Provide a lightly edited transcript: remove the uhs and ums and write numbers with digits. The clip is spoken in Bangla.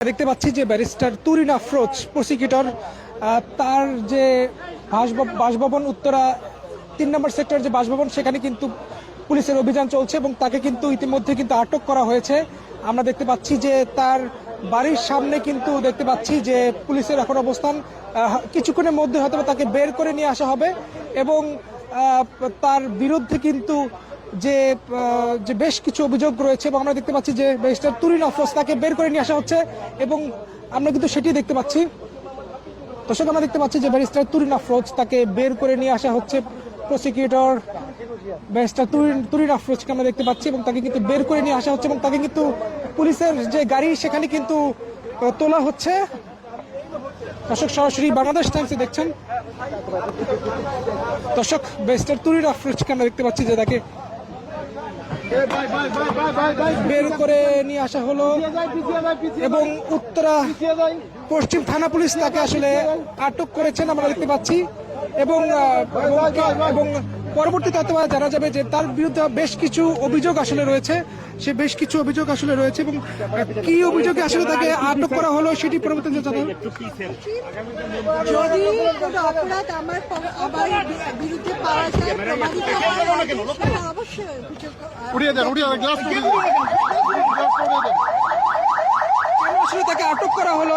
দেখতে পাচ্ছি যে ব্যারিস্টার তুরিন আফরোজ প্রসিকিউটর তার যে বাসভবন উত্তরা ৩ নম্বর সেক্টর যে বাসভবন সেখানে কিন্তু পুলিশের অভিযান চলছে এবং তাকে কিন্তু ইতিমধ্যে কিন্তু আটক করা হয়েছে। আমরা দেখতে পাচ্ছি যে তার বাড়ির সামনে কিন্তু দেখতে পাচ্ছি যে পুলিশের এখন অবস্থান। কিছুক্ষণের মধ্যে হয়তো তাকে বের করে নিয়ে আসা হবে এবং তার বিরুদ্ধে কিন্তু যে বেশ কিছু অভিযোগ রয়েছে এবং আমরা দেখতে পাচ্ছি যে ব্যারিস্টার তুরিন আফরোজ তাকে বের করে নিয়ে আসা হচ্ছে এবং আমরা কিন্তু সেটি দেখতে পাচ্ছি। দর্শক, আমরা দেখতে পাচ্ছি যে ব্যারিস্টার তুরিন আফরোজ তাকে বের করে নিয়ে আসা হচ্ছে। প্রসিকিউটর ব্যারিস্টার তুরিন আফরোজকে আমরা দেখতে পাচ্ছি এবং তাকে কিন্তু বের করে নিয়ে আসা হচ্ছে এবং তাকে কিন্তু পুলিশের যে গাড়ি সেখানে কিন্তু তোলা হচ্ছে। দর্শক, সরাসরি বাংলাদেশ টাইমসে দেখছেন। দর্শক, ব্যারিস্টার তুরিন আফরোজকে আমরা দেখতে পাচ্ছি যে তাকে বের করে নিয়ে আসা হলো এবং উত্তরা পশ্চিম থানা পুলিশ তাকে আসলে আটক করেছেন আমরা দেখতে পাচ্ছি এবং পরবর্তীতে হয়তো জানা যাবে যে তার বিরুদ্ধে বেশ কিছু অভিযোগ আসলে রয়েছে। সে বেশ কিছু অভিযোগ আসলে রয়েছে এবং কি অভিযোগে আসলে তাকে আটক করা হলো সেটি পরবর্তীতে জানা যাবে। যদি কোনো অপরাধ আমার বিরুদ্ধে পাওয়া যায়, প্রমাণিত হয়, অবশ্যই তাকে আটক করা হলো।